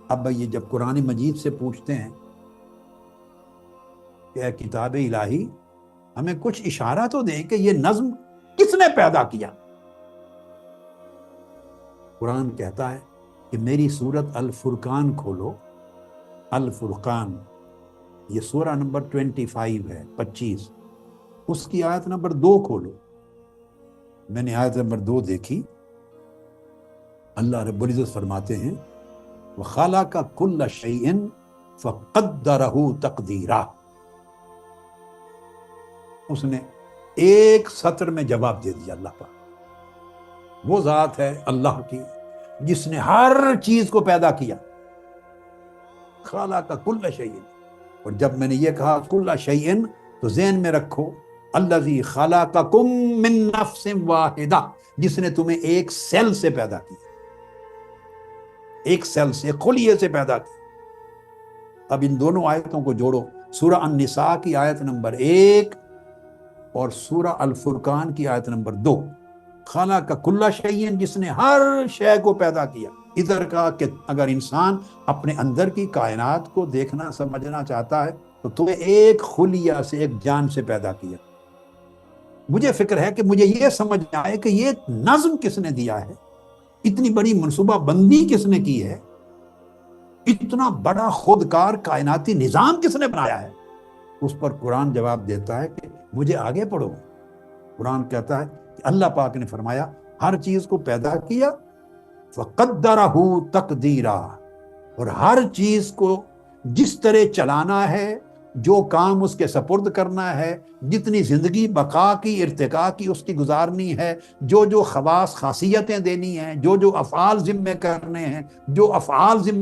اب یہ جب قرآن مجید سے پوچھتے ہیں کہ اے کتاب الہی ہمیں کچھ اشارہ تو دیں کہ یہ نظم کس نے پیدا کیا، قرآن کہتا ہے کہ میری سورت الفرقان کھولو، الفرقان یہ سورہ نمبر 25 ہے، 25، اس کی آیت نمبر 2 کھولو۔ میں نے آیت نمبر 2 دیکھی، اللہ رب العزت فرماتے ہیں وَخَلَقَ كُلَّ شَيْءٍ فَقَدَّرَهُ تَقْدِيرًا، اس نے ایک سطر میں جواب دے دیا۔ اللہ پاک وہ ذات ہے اللہ کی جس نے ہر چیز کو پیدا کیا، خَلَقَ كُلَّ شَيْءٍ۔ اور جب میں نے یہ کہا كُلَّ شَيْءٍ تو ذہن میں رکھو الذی خلقکم من نفس واحدہ، جس نے تمہیں ایک سیل سے پیدا کیا، ایک سیل سے، خلیے سے پیدا کیا۔ اب ان دونوں آیتوں کو جوڑو، سورہ النساء کی آیت نمبر 1 اور سورہ الفرقان کی آیت نمبر 2، خلق کل شیء، جس نے ہر شے کو پیدا کیا۔ ادھر کا کہ اگر انسان اپنے اندر کی کائنات کو دیکھنا سمجھنا چاہتا ہے تو تمہیں ایک خلیہ سے، ایک جان سے پیدا کیا۔ مجھے فکر ہے کہ مجھے یہ سمجھ آئے کہ یہ نظم کس نے دیا ہے، اتنی بڑی منصوبہ بندی کس نے کی ہے، اتنا بڑا خودکار کائناتی نظام کس نے بنایا ہے۔ اس پر قرآن جواب دیتا ہے کہ مجھے آگے پڑھو۔ قرآن کہتا ہے کہ اللہ پاک نے فرمایا ہر چیز کو پیدا کیا، فَقَدَّرَهُ تَقْدِيرًا، اور ہر چیز کو جس طرح چلانا ہے، جو کام اس کے سپرد کرنا ہے، جتنی زندگی بقا کی ارتقاء کی اس کی گزارنی ہے، جو خواص خاصیتیں دینی ہیں، جو افعال ذمے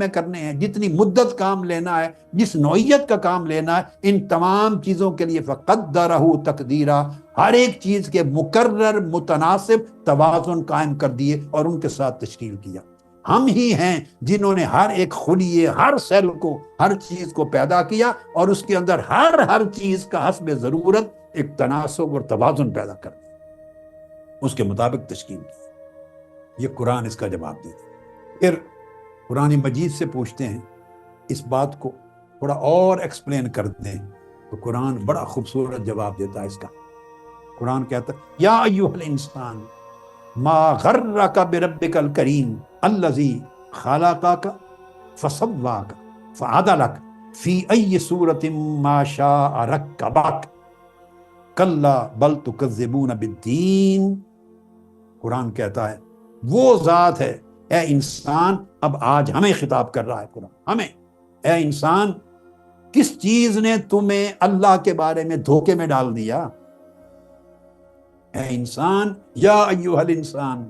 کرنے ہیں، جتنی مدت کام لینا ہے، جس نوعیت کا کام لینا ہے، ان تمام چیزوں کے لیے فَقَدَّرَهُ تَقْدِيرًا، ہر ایک چیز کے مقرر متناسب توازن قائم کر دیے اور ان کے ساتھ تشکیل کیا۔ ہم ہی ہیں جنہوں نے ہر ایک خلیے، ہر سیل کو، ہر چیز کو پیدا کیا اور اس کے اندر ہر چیز کا حسب ضرورت ایک تناسب اور توازن پیدا کر دیا، اس کے مطابق تشکیل کی۔ یہ قرآن اس کا جواب دیتا ہے۔ پھر قرآن مجید سے پوچھتے ہیں اس بات کو تھوڑا اور ایکسپلین کر دیں، تو قرآن بڑا خوبصورت جواب دیتا ہے اس کا۔ قرآن کہتا ہے یا ایھا الانسان ما غرک بربک الکریم الذی خلقک فسواک فعدلک فی ای صورت ما شاء رکبک کلا بل تکذبون بالدین۔ قرآن کہتا ہے وہ ذات ہے، اے انسان، اب آج ہمیں خطاب کر رہا ہے قرآن، ہمیں، اے انسان کس چیز نے تمہیں اللہ کے بارے میں دھوکے میں ڈال دیا؟ اے انسان، یا ایھا الانسان،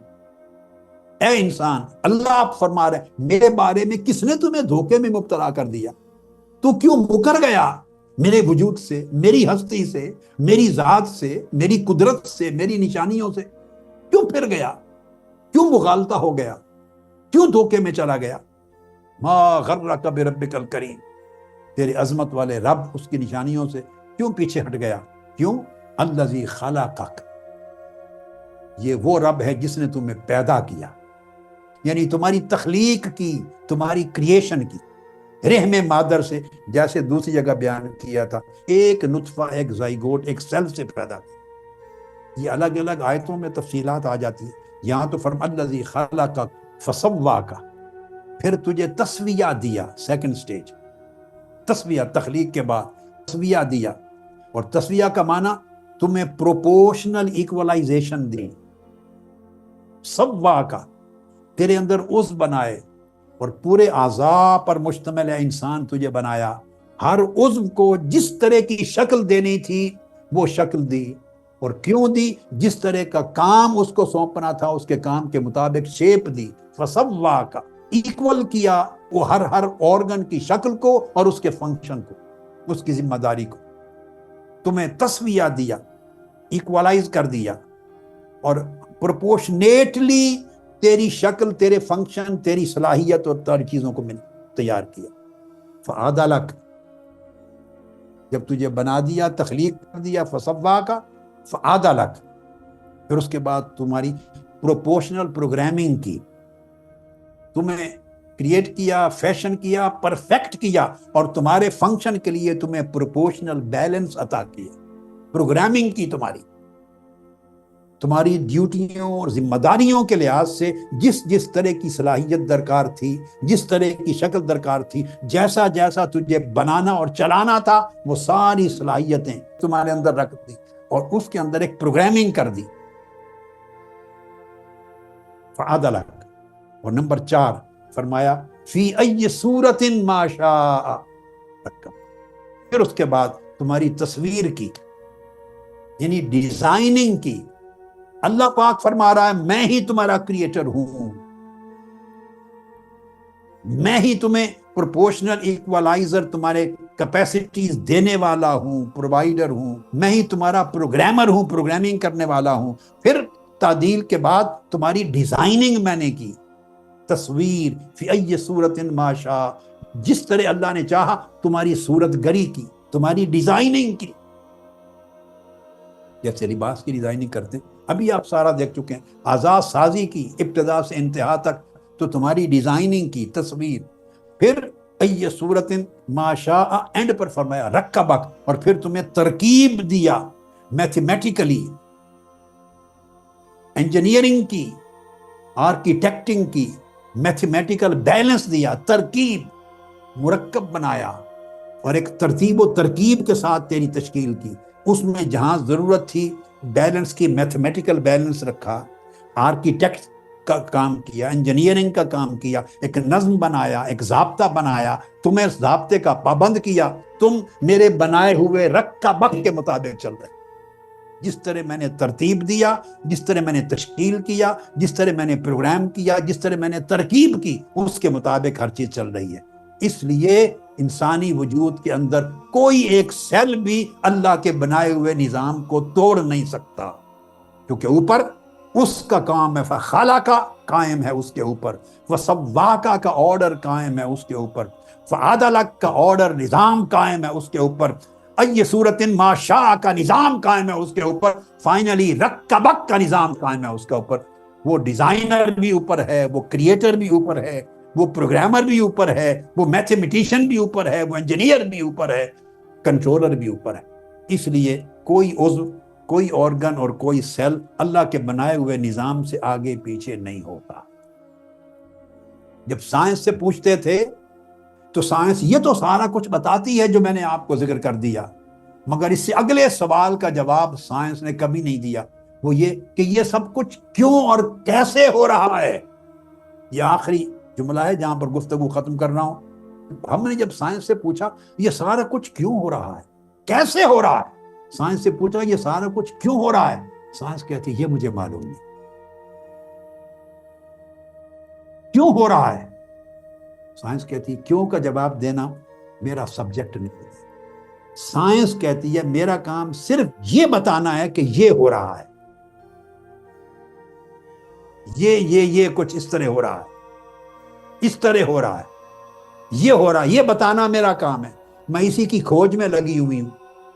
اے انسان، اللہ آپ فرما رہے ہیں میرے بارے میں کس نے تمہیں دھوکے میں مبتلا کر دیا؟ تو کیوں مکر گیا میرے وجود سے، میری ہستی سے، میری ذات سے، میری قدرت سے، میری نشانیوں سے؟ کیوں پھر گیا؟ کیوں مغالطہ ہو گیا؟ کیوں دھوکے میں چلا گیا؟ ما غرک بربک الکریم، تیرے عظمت والے رب، اس کی نشانیوں سے کیوں پیچھے ہٹ گیا؟ کیوں؟ الذی خلقک، یہ وہ رب ہے جس نے تمہیں پیدا کیا، یعنی تمہاری تخلیق کی، تمہاری کریشن کی، رحم مادر سے، جیسے دوسری جگہ بیان کیا تھا ایک نطفہ، ایک زائگوٹ، ایک سیل سے پیدا کیا۔ یہ الگ الگ آیتوں میں تفصیلات آ جاتی ہیں۔ یہاں تو فرمایا الذی خلقک فسواک، پھر تجھے تسویہ دیا، سیکنڈ سٹیج، تسویہ، تخلیق کے بعد تسویہ دیا، اور تسویہ کا معنی تمہیں پروپورشنل ایکولائزیشن دی، سوا کا، تیرے اندر عضو بنائے اور پورے اعضاء پر مشتمل ہے انسان تجھے بنایا، ہر عضو کو جس طرح کی شکل دینی تھی وہ شکل دی، اور کیوں دی؟ جس طرح کا کام اس کو سونپنا تھا اس کے کام کے مطابق شیپ دی، فسوا کا، ایکول کیا وہ ہر آرگن کی شکل کو اور اس کے فنکشن کو، اس کی ذمہ داری کو، تمہیں تسویہ دیا، ایکولائز کر دیا، اور پروپورشنیٹلی تیری شکل، تیرے فنکشن، تیری صلاحیت اور تیری چیزوں کو میں نے تیار کیا۔ فعدلک، جب تجھے بنا دیا، تخلیق کر دیا، فسواک فعدلک، پھر اس کے بعد تمہاری پروپورشنل پروگرامنگ کی، تمہیں کریٹ کیا، فیشن کیا، پرفیکٹ کیا، اور تمہارے فنکشن کے لیے تمہیں پروپورشنل بیلنس عطا کیا، پروگرامنگ کی تمہاری ڈیوٹیوں اور ذمہ داریوں کے لحاظ سے جس طرح کی صلاحیت درکار تھی، جس طرح کی شکل درکار تھی، جیسا جیسا تجھے بنانا اور چلانا تھا، وہ ساری صلاحیتیں تمہارے اندر رکھ دی اور اس کے اندر ایک پروگرامنگ کر دی. فعدلک. اور نمبر 4 فرمایا فی ای صورت ما شاء رکب. پھر اس کے بعد تمہاری تصویر کی، یعنی ڈیزائننگ کی. اللہ پاک فرما رہا ہے میں ہی تمہارا کریٹر ہوں، میں ہی تمہیں پروپورشنل ایکوالائزر، تمہارے کیپیسٹیز دینے والا ہوں، پرووائڈر ہوں، میں ہی تمہارا پروگرامر ہوں، پروگرامنگ کرنے والا ہوں. پھر تعدیل کے بعد تمہاری ڈیزائننگ میں نے کی، تصویر فی ای صورت ما شاء، جس طرح اللہ نے چاہا تمہاری صورت گری کی، تمہاری ڈیزائننگ کی. جیسے لباس کی ڈیزائننگ کرتے ہیں، ابھی آپ سارا دیکھ چکے ہیں، آزاد سازی کی ابتدا سے انتہا تک، تو تمہاری ڈیزائننگ کی، تصویر. پھر ای صورت ما شاء، اینڈ پر فرمایا رکبک، اور پھر تمہیں ترکیب دیا، میتھمیٹیکلی انجینئرنگ کی، آرکیٹیکٹنگ کی، میتھمیٹیکل بیلنس دیا، ترکیب، مرکب بنایا، اور ایک ترتیب و ترکیب کے ساتھ تیری تشکیل کی. اس میں جہاں ضرورت تھی بیلنس کی، میتھمیٹیکل بیلنس رکھا، آرکیٹیکٹ کا کام کیا، انجینئرنگ کا کام کیا، ایک نظم بنایا، ایک ضابطہ بنایا، تمہیں اس ضابطے کا پابند کیا. تم میرے بنائے ہوئے رکبک کے مطابق چل رہے، جس طرح میں نے ترتیب دیا، جس طرح میں نے تشکیل کیا، جس طرح میں نے پروگرام کیا، جس طرح میں نے ترکیب کی، اس کے مطابق ہر چیز چل رہی ہے. اس لیے انسانی وجود کے اندر کوئی ایک سیل بھی اللہ کے بنائے ہوئے نظام کو توڑ نہیں سکتا، کیونکہ اوپر اس کا کام ہے، فخلق کا قائم ہے اس کے اوپر، وسواک کا آرڈر قائم ہے اس کے اوپر، فعدلک کا آرڈر نظام قائم ہے اس کے اوپر، ای صورت ما شاء کا نظام قائم ہے اس کے اوپر، فائنلی رکبک کا نظام قائم ہے اس کے اوپر. وہ ڈیزائنر بھی اوپر ہے، وہ کریٹر بھی اوپر ہے، وہ پروگرامر بھی اوپر ہے، وہ میتھمیٹیشین بھی اوپر ہے، وہ انجینئر بھی اوپر ہے، کنٹرولر بھی اوپر ہے. اس لیے کوئی عضو، کوئی آرگن اور کوئی سیل اللہ کے بنائے ہوئے نظام سے آگے پیچھے نہیں ہوتا. جب سائنس سے پوچھتے تھے تو سائنس یہ تو سارا کچھ بتاتی ہے جو میں نے آپ کو ذکر کر دیا، مگر اس سے اگلے سوال کا جواب سائنس نے کبھی نہیں دیا، وہ یہ کہ یہ سب کچھ کیوں اور کیسے ہو رہا ہے. یہ آخری جملہ ہے جہاں پر گفتگو ختم کر رہا ہوں. ہم نے جب سائنس سے پوچھا یہ سارا کچھ کیوں ہو رہا ہے، کیسے ہو رہا ہے، سائنس سے پوچھا یہ سارا کچھ کیوں ہو رہا ہے، سائنس کہتی ہے یہ مجھے معلوم نہیں کیوں ہو رہا ہے. سائنس کہتی ہے کیوں کا جواب دینا میرا سبجیکٹ نہیں ہے. سائنس کہتی ہے میرا کام صرف یہ بتانا ہے کہ یہ ہو رہا ہے، یہ کچھ اس طرح ہو رہا ہے، اس طرح ہو رہا ہے، یہ ہو رہا ہے، یہ بتانا میرا کام ہے. میں اسی کی کھوج میں لگی ہوئی ہوں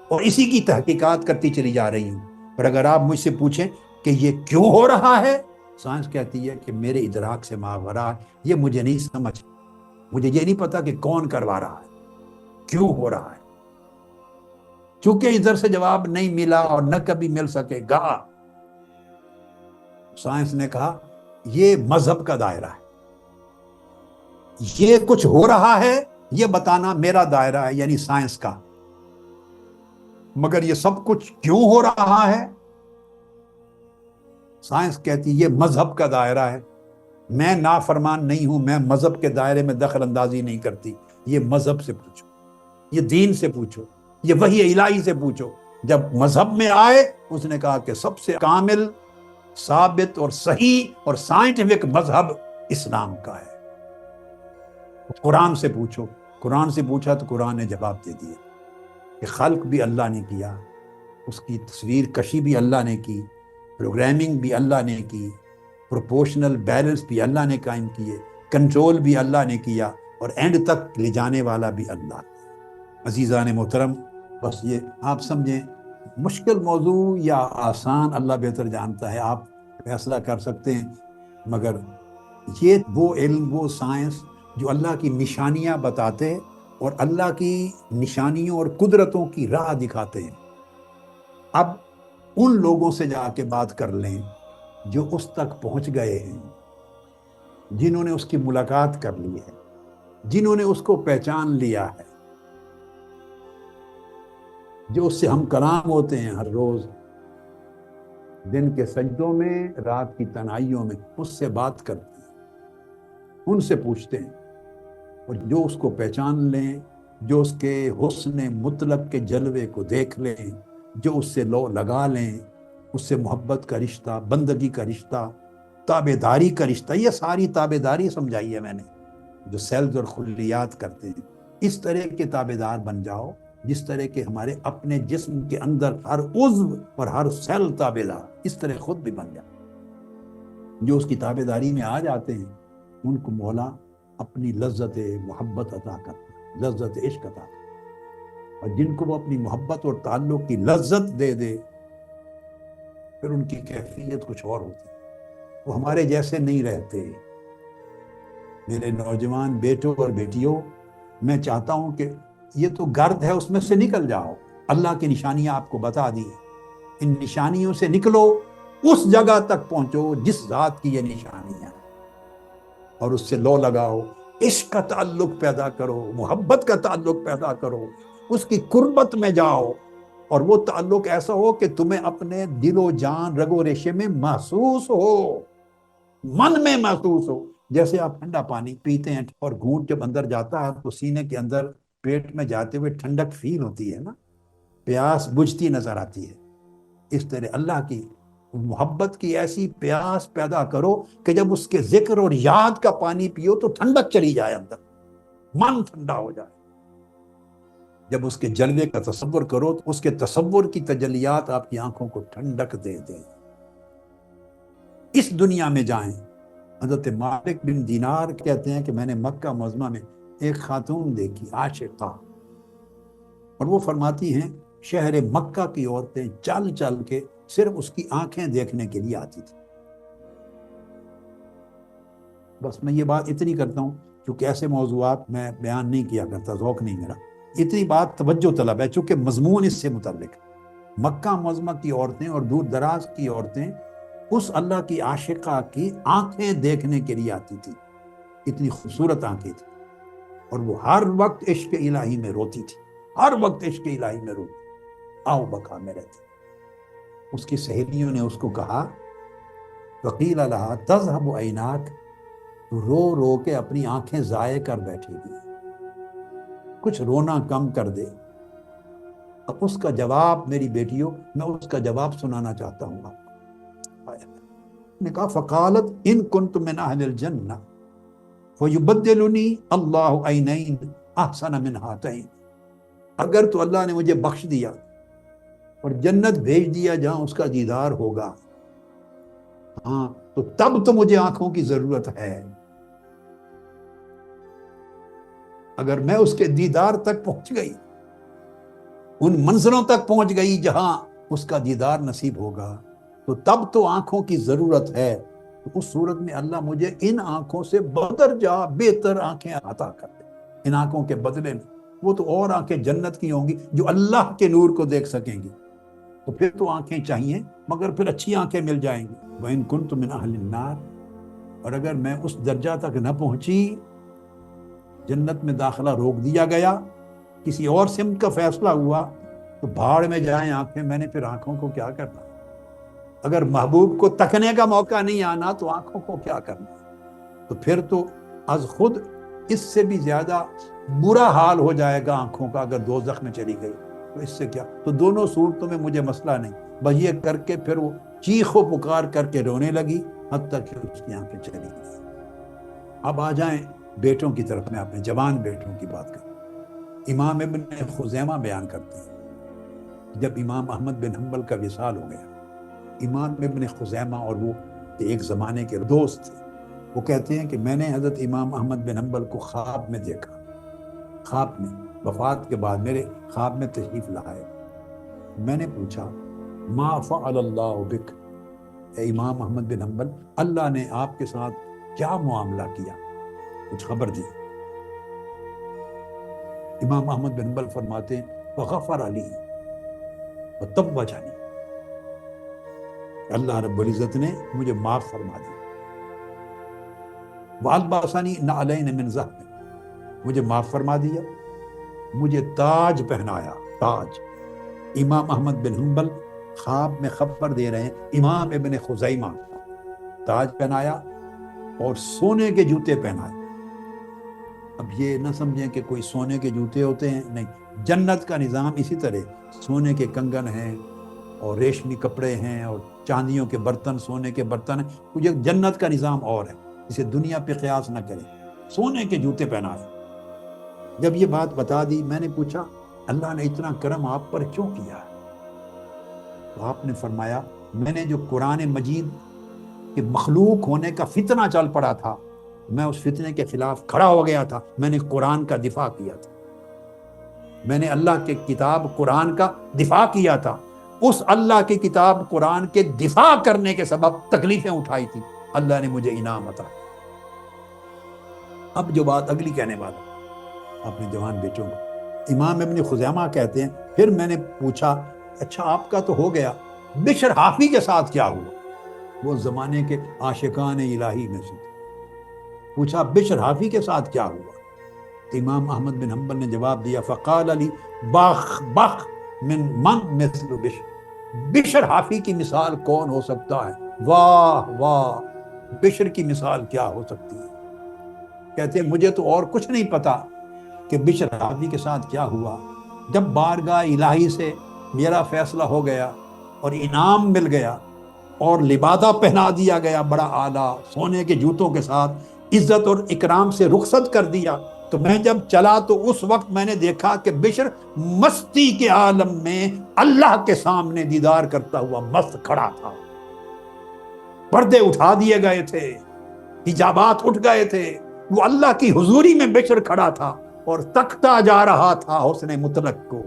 اور اسی کی تحقیقات کرتی چلی جا رہی ہوں. پر اگر آپ مجھ سے پوچھیں کہ یہ کیوں ہو رہا ہے، سائنس کہتی ہے کہ میرے ادراک سے ماورا، یہ مجھے نہیں سمجھ، مجھے یہ نہیں پتا کہ کون کروا رہا ہے، کیوں ہو رہا ہے. چونکہ ادھر سے جواب نہیں ملا اور نہ کبھی مل سکے گا، سائنس نے کہا یہ مذہب کا دائرہ ہے، یہ کچھ ہو رہا ہے یہ بتانا میرا دائرہ ہے، یعنی سائنس کا. مگر یہ سب کچھ کیوں ہو رہا ہے، سائنس کہتی یہ مذہب کا دائرہ ہے. میں نافرمان نہیں ہوں، میں مذہب کے دائرے میں دخل اندازی نہیں کرتی. یہ مذہب سے پوچھو، یہ دین سے پوچھو، یہ وحی الہی سے پوچھو. جب مذہب میں آئے اس نے کہا کہ سب سے کامل، ثابت اور صحیح اور سائنٹیفک مذہب اسلام کا ہے. قرآن سے پوچھو، قرآن سے پوچھا تو قرآن نے جواب دے دیا کہ خلق بھی اللہ نے کیا، اس کی تصویر کشی بھی اللہ نے کی، پروگرامنگ بھی اللہ نے کی، پروپورشنل بیلنس بھی اللہ نے قائم کیے، کنٹرول بھی اللہ نے کیا، اور اینڈ تک لے جانے والا بھی اللہ. عزیزان محترم، بس یہ آپ سمجھیں مشکل موضوع یا آسان اللہ بہتر جانتا ہے، آپ فیصلہ کر سکتے ہیں. مگر یہ وہ علم، وہ سائنس جو اللہ کی نشانیاں بتاتے اور اللہ کی نشانیوں اور قدرتوں کی راہ دکھاتے ہیں۔ اب ان لوگوں سے جا کے بات کر لیں جو اس تک پہنچ گئے ہیں، جنہوں نے اس کی ملاقات کر لی ہے، جنہوں نے اس کو پہچان لیا ہے، جو اس سے ہم کلام ہوتے ہیں ہر روز، دن کے سجدوں میں، رات کی تنہائیوں میں اس سے بات کرتے ہیں، ان سے پوچھتے ہیں، اور جو اس کو پہچان لیں، جو اس کے حسن مطلق کے جلوے کو دیکھ لیں، جو اس سے لو لگا لیں، اس سے محبت کا رشتہ، بندگی کا رشتہ، تابع داری کا رشتہ، یہ ساری تابع داری سمجھائی ہے میں نے، جو سیلز اور خلیات کرتے ہیں، اس طرح کے تابع دار بن جاؤ جس طرح کے ہمارے اپنے جسم کے اندر ہر عضو اور ہر سیل تابع دار، اس طرح خود بھی بن جاؤ۔ جو اس کی تابع داری میں آ جاتے ہیں ان کو مولا اپنی لذت محبت عطا کرتا ہے، لذت عشق عطا کرتا ہے، اور جن کو وہ اپنی محبت اور تعلق کی لذت دے دے پھر ان کی کیفیت کچھ اور ہوتی ہے، وہ ہمارے جیسے نہیں رہتے۔ میرے نوجوان بیٹوں اور بیٹیوں، میں چاہتا ہوں کہ یہ تو گرد ہے، اس میں سے نکل جاؤ۔ اللہ کی نشانیاں آپ کو بتا دی، ان نشانیوں سے نکلو، اس جگہ تک پہنچو جس ذات کی یہ نشانیاں، اور اس سے لو لگاؤ، عشق کا تعلق پیدا کرو، محبت کا تعلق پیدا کرو، اس کی قربت میں جاؤ، اور وہ تعلق ایسا ہو کہ تمہیں اپنے دل و جان، رگ و ریشے میں محسوس ہو، من میں محسوس ہو۔ جیسے آپ ٹھنڈا پانی پیتے ہیں اور گھونٹ جب اندر جاتا ہے تو سینے کے اندر پیٹ میں جاتے ہوئے ٹھنڈک فیل ہوتی ہے نا، پیاس بجھتی نظر آتی ہے۔ اس طرح اللہ کی محبت کی ایسی پیاس پیدا کرو کہ جب اس کے ذکر اور یاد کا پانی پیو تو ٹھنڈک چلی جائے اندر، من ٹھنڈا ہو جائے۔ جب اس کے جلوے کا تصور کرو تو اس کے تصور کی تجلیات آپ کی آنکھوں کو ٹھنڈک دے دیں۔ اس دنیا میں جائیں۔ حضرت مالک بن دینار کہتے ہیں کہ میں نے مکہ معظمہ میں ایک خاتون دیکھی، عاشقہ، اور وہ فرماتی ہیں شہر مکہ کی عورتیں چل چل کے صرف اس کی آنکھیں دیکھنے کے لیے آتی تھی۔ بس میں یہ بات اتنی کرتا ہوں چونکہ ایسے موضوعات میں بیان نہیں کیا کرتا، ذوق نہیں میرا، اتنی بات توجہ طلب ہے چونکہ مضمون اس سے متعلق ہے۔ مکہ معظمہ کی عورتیں اور دور دراز کی عورتیں اس اللہ کی عاشقہ کی آنکھیں دیکھنے کے لیے آتی تھی، اتنی خوبصورت آنکھیں تھی، اور وہ ہر وقت عشق الہی میں روتی تھی، ہر وقت عشق الہی میں روتی، آؤ بکا میں رہتی۔ اس کی سہیلیوں نے اس کو کہا، وقیل لہا تذہب عیناک، تو رو رو کے اپنی آنکھیں ضائع کر بیٹھے گی، کچھ رونا کم کر دے۔ اب اس کا جواب میری بیٹیوں، میں اس کا جواب سنانا چاہتا ہوں آپ کو۔ نے کہا فقالت ان کنت من اہل الجنہ فیبدلنی اللہ عینین احسن من ہاتین، اگر تو اللہ نے مجھے بخش دیا اور جنت بھیج دیا جہاں اس کا دیدار ہوگا، ہاں تو تب تو مجھے آنکھوں کی ضرورت ہے۔ اگر میں اس کے دیدار تک پہنچ گئی، ان منزلوں تک پہنچ گئی جہاں اس کا دیدار نصیب ہوگا، تو تب تو آنکھوں کی ضرورت ہے۔ تو اس صورت میں اللہ مجھے ان آنکھوں سے بدرجہ بہتر آنکھیں عطا کر دے، ان آنکھوں کے بدلے میں وہ تو اور آنکھیں جنت کی ہوں گی جو اللہ کے نور کو دیکھ سکیں گی، تو پھر تو آنکھیں چاہیے مگر پھر اچھی آنکھیں مل جائیں گی۔ وَإِن كُنتُ مِنْ أَهْلِ النَّارِ، اور اگر میں اس درجہ تک نہ پہنچی، جنت میں داخلہ روک دیا گیا، کسی اور سمت کا فیصلہ ہوا، تو بھاڑ میں جائیں آنکھیں، میں نے پھر آنکھوں کو کیا کرنا؟ اگر محبوب کو تکنے کا موقع نہیں آنا تو آنکھوں کو کیا کرنا؟ تو پھر تو از خود اس سے بھی زیادہ برا حال ہو جائے گا آنکھوں کا اگر دوزخ میں چلی گئی، تو اس سے کیا؟ تو دونوں صورتوں میں مجھے مسئلہ نہیں، بس یہ کر کے پھر وہ چیخ و پکار کر کے رونے لگی حتیٰ کہ اس کی آنکھیں چلی گئی۔ اب آ جائیں بیٹوں کی طرف، میں اپنے جوان بیٹوں کی بات کروں۔ امام ابن خزیمہ بیان کرتے ہیں جب امام احمد بن حنبل کا وصال ہو گیا، امام ابن خزیمہ اور وہ ایک زمانے کے دوست تھے، وہ کہتے ہیں کہ میں نے حضرت امام احمد بن حنبل کو خواب میں دیکھا، خواب میں، وفات کے بعد میرے خواب میں تشریف لائے۔ میں نے پوچھا ما فعل اللہ بک، اے امام احمد بن حنبل، اللہ نے آپ کے ساتھ کیا معاملہ کیا؟ کچھ خبر دی۔ امام احمد بن حنبل فرماتے ہیں وغفر علی وتوجنی، اللہ رب العزت نے مجھے معاف فرما دیا، والباسنی نعلین من ذہب، مجھے معاف فرما دیا، مجھے تاج پہنایا، تاج۔ امام احمد بن حنبل خواب میں خبر دے رہے ہیں امام ابن خزیمہ، تاج پہنایا اور سونے کے جوتے پہنائے۔ اب یہ نہ سمجھیں کہ کوئی سونے کے جوتے ہوتے ہیں، نہیں، جنت کا نظام اسی طرح سونے کے کنگن ہیں اور ریشمی کپڑے ہیں اور چاندیوں کے برتن، سونے کے برتن ہیں۔ مجھے جنت کا نظام اور ہے، اسے دنیا پہ قیاس نہ کریں۔ سونے کے جوتے پہنائے۔ جب یہ بات بتا دی، میں نے پوچھا اللہ نے اتنا کرم آپ پر کیوں کیا ہے؟ تو آپ نے فرمایا میں نے جو قرآن مجید کے مخلوق ہونے کا فتنہ چل پڑا تھا، میں اس فتنے کے خلاف کھڑا ہو گیا تھا، میں نے قرآن کا دفاع کیا تھا، میں نے اللہ کے کتاب قرآن کا دفاع کیا تھا۔ اس اللہ کی کتاب قرآن کے دفاع کرنے کے سبب تکلیفیں اٹھائی تھی، اللہ نے مجھے انعام عطا۔ اب جو بات اگلی کہنے والا اپنے جوان بیٹوں کو، امام ابن خزیمہ کہتے ہیں پھر میں نے پوچھا اچھا آپ کا تو ہو گیا، بشر حافی کے ساتھ کیا ہوا؟ وہ زمانے کے عاشقان الہی میں سے پوچھا بشر حافی کے ساتھ کیا ہوا؟ امام احمد بن حنبل نے جواب دیا فقال علی بخ بخ من مثل بشر، بشر حافی کی مثال کون ہو سکتا ہے؟ واہ واہ، بشر کی مثال کیا ہو سکتی ہے؟ کہتے ہیں مجھے تو اور کچھ نہیں پتا کہ بشر حافی کے ساتھ کیا ہوا۔ جب بارگاہ الہی سے میرا فیصلہ ہو گیا اور انعام مل گیا اور لبادہ پہنا دیا گیا بڑا اعلیٰ سونے کے جوتوں کے ساتھ، عزت اور اکرام سے رخصت کر دیا، تو میں جب چلا تو اس وقت میں نے دیکھا کہ بشر مستی کے عالم میں اللہ کے سامنے دیدار کرتا ہوا مست کھڑا تھا۔ پردے اٹھا دیے گئے تھے، حجابات اٹھ گئے تھے، وہ اللہ کی حضوری میں بشر کھڑا تھا اور تکتا جا رہا تھا حسن مطلق کو،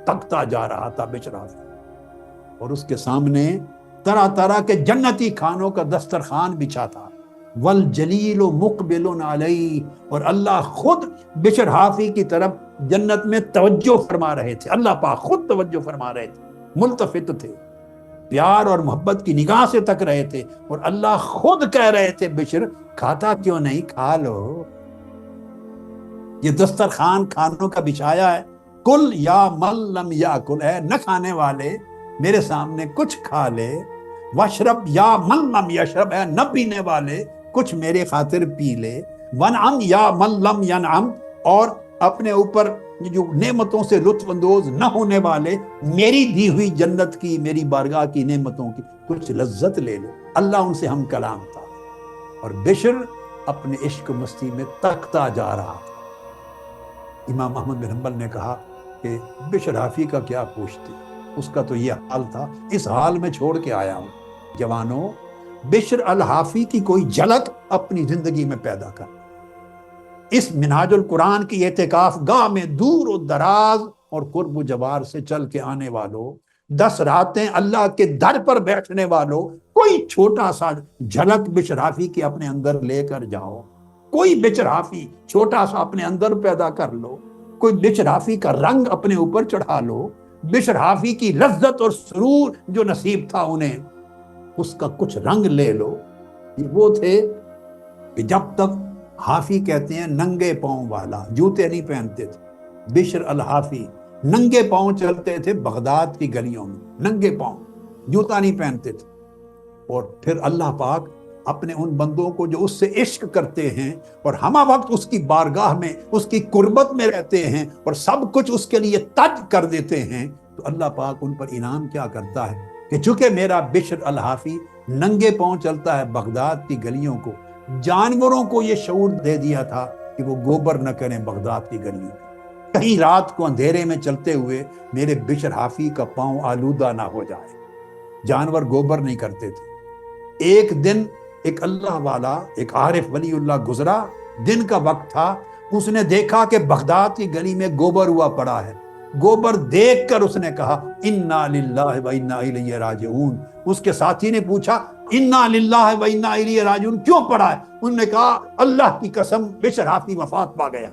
تکتا جا رہا تھا بشر حافی، اور اس کے سامنے طرح طرح کے جنتی کھانوں کا دسترخوان بچھا تھا۔ والجلیل مقبل علیہ، اور اللہ خود بشر حافی کی طرف جنت میں توجہ فرما رہے تھے، اللہ پاک خود توجہ فرما رہے تھے، ملتفت تھے، پیار اور محبت کی نگاہ سے تک رہے تھے، اور اللہ خود کہہ رہے تھے بشر کھاتا کیوں نہیں، کھا لو، یہ دسترخوان کھانوں کا بچھایا ہے، کل یا من لم یاکل، اے نہ کھانے والے میرے سامنے کچھ کھا لے، واشرب یا من لم یشرب، اے نہ پینے والے کچھ میرے خاطر پی لے، ونعم یا من لم ینعم، اور اپنے اوپر جو نعمتوں سے لطف اندوز نہ ہونے والے میری دی ہوئی جنت کی، میری بارگاہ کی نعمتوں کی کچھ لذت لے لو۔ اللہ ان سے ہم کلام تھا، اور بشر اپنے عشق مستی میں تکتا جا رہا تھا۔ امام احمد بن حنبل نے کہا کہ بشر حافی کا کیا پوچھتے، اس کا تو یہ حال تھا، اس حال میں چھوڑ کے آیا ہوں۔ جوانوں، بشر الحافی کی کوئی جھلک اپنی زندگی میں پیدا کر۔ اس منہاج القرآن کی اعتکاف گاہ میں دور و دراز اور قرب و جوار سے چل کے آنے والوں، 10 راتیں اللہ کے در پر بیٹھنے والوں، کوئی چھوٹا سا جھلک بشر حافی کی اپنے اندر لے کر جاؤ، کوئی بشر حافی چھوٹا سا اپنے اندر پیدا کر لو، کوئی بشر حافی کا رنگ اپنے اوپر چڑھا لو، بشر حافی کی لذت اور سرور جو نصیب تھا انہیں، اس کا کچھ رنگ لے لو۔ یہ وہ تھے کہ جب تک حافی کہتے ہیں ننگے پاؤں والا، جوتے نہیں پہنتے تھے، بشر الحافی ننگے پاؤں چلتے تھے بغداد کی گلیوں میں، ننگے پاؤں، جوتا نہیں پہنتے تھے۔ اور پھر اللہ پاک اپنے ان بندوں کو جو اس سے عشق کرتے ہیں اور ہمہ وقت اس کی بارگاہ میں اس کی قربت میں رہتے ہیں اور سب کچھ اس کے لیے تج کر دیتے ہیں، تو اللہ پاک ان پر انعام کیا کرتا ہے کہ چونکہ میرا بشر الحافی ننگے پاؤں چلتا ہے بغداد کی گلیوں کو، جانوروں کو یہ شعور دے دیا تھا کہ وہ گوبر نہ کریں بغداد کی گلیوں میں، کہیں رات کو اندھیرے میں چلتے ہوئے میرے بشر حافی کا پاؤں آلودہ نہ ہو جائے۔ جانور گوبر نہیں کرتے تھے۔ ایک دن ایک اللہ والا، ایک عارف ولی اللہ گزرا، دن کا وقت تھا، اس نے دیکھا کہ بغداد کی گلی میں گوبر ہوا پڑا ہے۔ گوبر دیکھ کر اس نے کہا انا للہ و انا الیہ راجعون۔ اس کے ساتھی نے پوچھا انا للہ و انا الیہ راجعون کیوں پڑا ہے؟ انہوں نے کہا اللہ کی قسم بشر حافی وفات پا گیا۔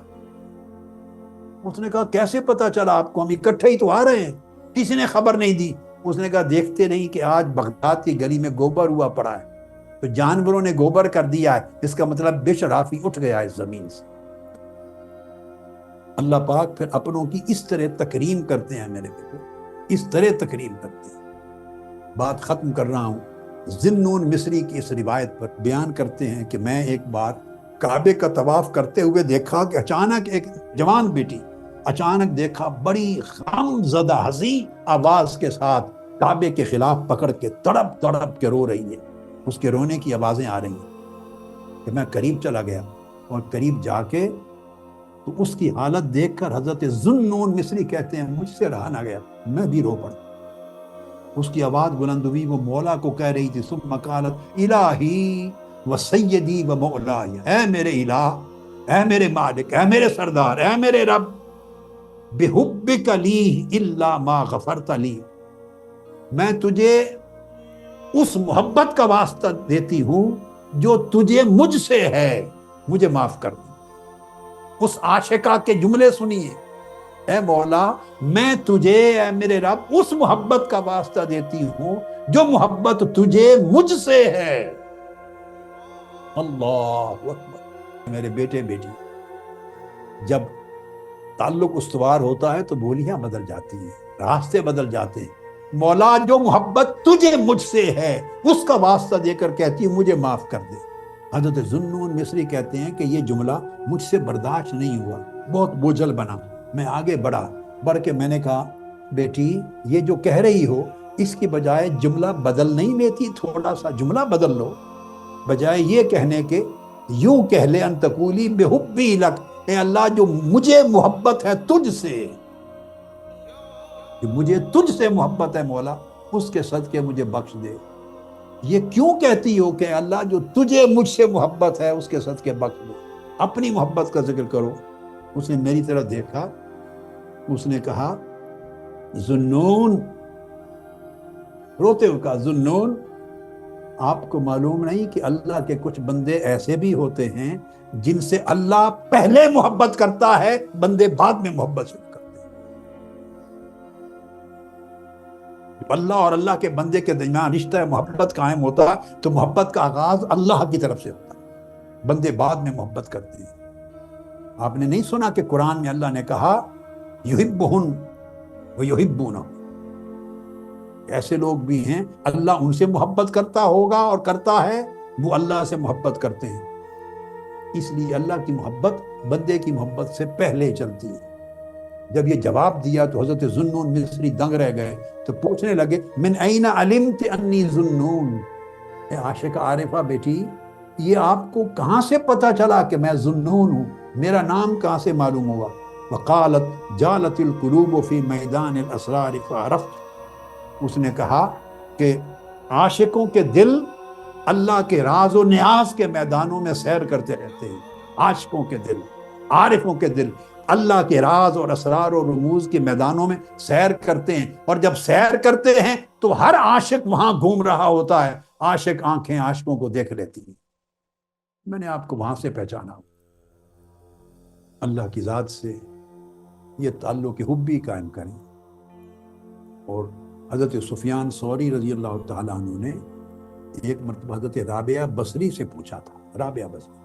اس نے کہا کیسے پتا چلا آپ کو؟ ہم اکٹھے ہی تو آ رہے ہیں، کسی نے خبر نہیں دی۔ اس نے کہا دیکھتے نہیں کہ آج بغداد کی گلی میں گوبر ہوا پڑا ہے، تو جانوروں نے گوبر کر دیا ہے، اس کا مطلب بے شرافی اٹھ گیا اس زمین سے۔ اللہ پاک پھر اپنوں کی اس طرح تکریم کرتے ہیں میرے بیٹے، اس طرح تکریم کرتے ہیں۔ بات ختم کر رہا ہوں۔ ذی مصری کی اس روایت پر بیان کرتے ہیں کہ میں ایک بار کعبے کا طواف کرتے ہوئے دیکھا کہ اچانک ایک جوان بیٹی اچانک دیکھا بڑی غم زدہ حزین آواز کے ساتھ کعبے کے خلاف پکڑ کے تڑپ تڑپ کے رو رہی ہے، اس کے رونے کی آوازیں آ رہی ہیں۔ کہ میں قریب چلا گیا اور قریب جا کے تو اس کی حالت دیکھ کر حضرت ذی مصری کہتے ہیں مجھ سے رہا نہ گیا، میں بھی رو پڑا۔ اس کی آواز بلند ہوئی، وہ مولا کو کہہ رہی تھی ثم قالت الہی و سیدی و مولاي، اے میرے الہ، اے میرے مالک، اے میرے سردار، اے میرے رب، بحبک لی الا ما غفرت لی، میں تجھے اس محبت کا واسطہ دیتی ہوں جو تجھے مجھ سے ہے، مجھے معاف کر دیں۔ اس عاشقہ کے جملے سنیے، اے مولا میں تجھے، اے میرے رب، اس محبت کا واسطہ دیتی ہوں جو محبت تجھے مجھ سے ہے۔ اللہ اکبر۔ میرے بیٹے بیٹی، جب تعلق استوار ہوتا ہے تو بولیاں بدل جاتی ہیں، راستے بدل جاتے ہیں۔ مولا جو محبت تجھے مجھ سے ہے اس کا واسطہ دے کر کہتی ہوں مجھے معاف کر دے۔ حضرت ذی مصری کہتے ہیں کہ یہ جملہ مجھ سے برداشت نہیں ہوا، بہت بوجھل بنا۔ میں آگے بڑھ کے میں نے کہا بیٹی یہ جو کہہ رہی ہو اس کی بجائے جملہ بدل نہیں لیتی، تھوڑا سا جملہ بدل لو، بجائے یہ کہنے کے یوں کہہ لے ان تقولی بحبی لک، اے اللہ جو مجھے محبت ہے تجھ سے، کہ مجھے تجھ سے محبت ہے مولا، اس کے صدقے مجھے بخش دے۔ یہ کیوں کہتی ہو کہ اللہ جو تجھے مجھ سے محبت ہے اس کے صدقے بخش دے؟ اپنی محبت کا ذکر کرو۔ اس نے میری طرف دیکھا، اس نے کہا ذنون، روتے ہوئے کہا ذنون، آپ کو معلوم نہیں کہ اللہ کے کچھ بندے ایسے بھی ہوتے ہیں جن سے اللہ پہلے محبت کرتا ہے، بندے بعد میں محبت شروع کرتے ہیں۔ جب اللہ اور اللہ کے بندے کے درمیان رشتہ محبت قائم ہوتا ہے تو محبت کا آغاز اللہ کی طرف سے ہوتا ہے، بندے بعد میں محبت کرتے ہیں۔ آپ نے نہیں سنا کہ قرآن میں اللہ نے کہا یحبہن ویحبونہ، ایسے لوگ بھی ہیں اللہ ان سے محبت کرتا ہوگا اور کرتا ہے، وہ اللہ سے محبت کرتے ہیں۔ اس لیے اللہ کی محبت بندے کی محبت سے پہلے چلتی ہے۔ جب یہ جواب دیا تو حضرت ذی مصری دنگ رہ گئے، تو پوچھنے لگے من این علمت انی ذنون، اے عاشق عارفہ بیٹی یہ آپ کو کہاں سے پتا چلا کہ میں ذنون ہوں، میرا نام کہاں سے معلوم ہوا؟ وقالت جالت القلوب فی میدان الاسرار فعرفت، اس نے کہا کہ عاشقوں کے دل اللہ کے راز و نیاز کے میدانوں میں سیر کرتے رہتے ہیں۔ عاشقوں کے دل، عارفوں کے دل اللہ کے راز اور اسرار و رموز کے میدانوں میں سیر کرتے ہیں، اور جب سیر کرتے ہیں تو ہر عاشق وہاں گھوم رہا ہوتا ہے، عاشق آنکھیں عاشقوں کو دیکھ لیتی ہیں۔ میں نے آپ کو وہاں سے پہچانا، اللہ کی ذات سے یہ تعلق حبی قائم کریں۔ اور حضرت سفیان ثوری رضی اللہ تعالیٰ عنہ نے ایک مرتبہ حضرت رابعہ بصری سے پوچھا تھا، رابعہ بصری،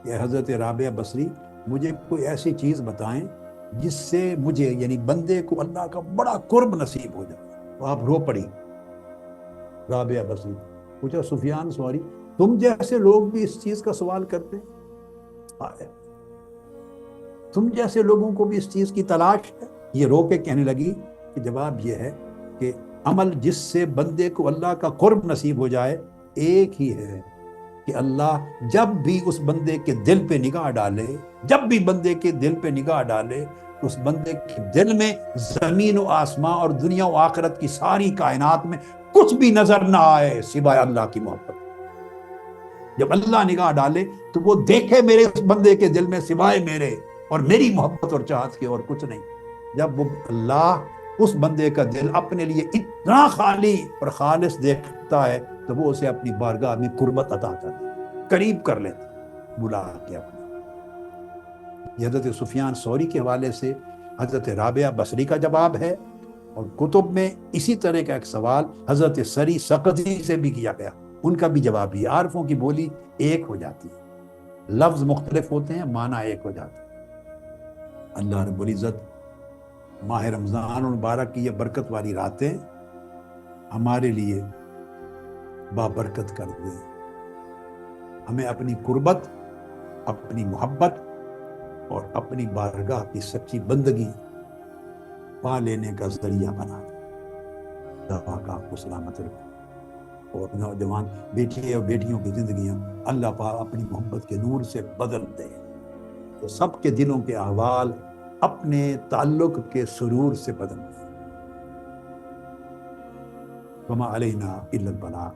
کہ حضرت رابعہ بصری مجھے کوئی ایسی چیز بتائیں جس سے مجھے یعنی بندے کو اللہ کا بڑا قرب نصیب ہو جائے۔ تو آپ رو پڑی رابعہ بصری، پوچھا سفیان ثوری تم جیسے لوگ بھی اس چیز کا سوال کرتے ہیں؟ تم جیسے لوگوں کو بھی اس چیز کی تلاش ہے؟ یہ رو کے کہنے لگی کہ جواب یہ ہے کہ عمل جس سے بندے کو اللہ کا قرب نصیب ہو جائے ایک ہی ہے کہ اللہ جب بھی اس بندے کے دل پہ نگاہ ڈالے، جب بھی بندے کے دل پہ نگاہ ڈالے، اس بندے کے دل میں زمین و آسمان اور دنیا و آخرت کی ساری کائنات میں کچھ بھی نظر نہ آئے سوائے اللہ کی محبت۔ جب اللہ نگاہ ڈالے تو وہ دیکھے میرے اس بندے کے دل میں سوائے میرے اور میری محبت اور چاہت کے اور کچھ نہیں۔ جب وہ اللہ اس بندے کا دل اپنے لیے اتنا خالی اور خالص دیکھتا ہے تو وہ اسے اپنی بارگاہ میں قربت عطا کرتا، قریب کر لیتا، بلا کے اپنے۔ یہ حضرت سفیان ثوری کے حوالے سے حضرت رابعہ بصری کا جواب ہے، اور کتب میں اسی طرح کا ایک سوال حضرت سری سقطی سے بھی کیا گیا، ان کا بھی جواب بھی۔ عارفوں کی بولی ایک ہو جاتی ہے، لفظ مختلف ہوتے ہیں، معنی ایک ہو جاتا ہے۔ اللہ رب العزت ماہ رمضان المبارک کی یہ برکت والی راتیں ہمارے لیے بابرکت کر دیں، ہمیں اپنی قربت، اپنی محبت اور اپنی بارگاہ کی سچی بندگی پا لینے کا ذریعہ بنا دے۔ دعا کا آپ کو سلامت رکھے، اور نوجوان بیٹے اور بیٹیوں کی زندگیاں اللہ پاک اپنی محبت کے نور سے بدل دے، تو سب کے دلوں کے احوال اپنے تعلق کے سرور سے بدل دے۔ وما علینا الا البلاغ،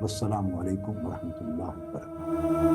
والسلام علیکم ورحمۃ اللہ وبرکاتہ۔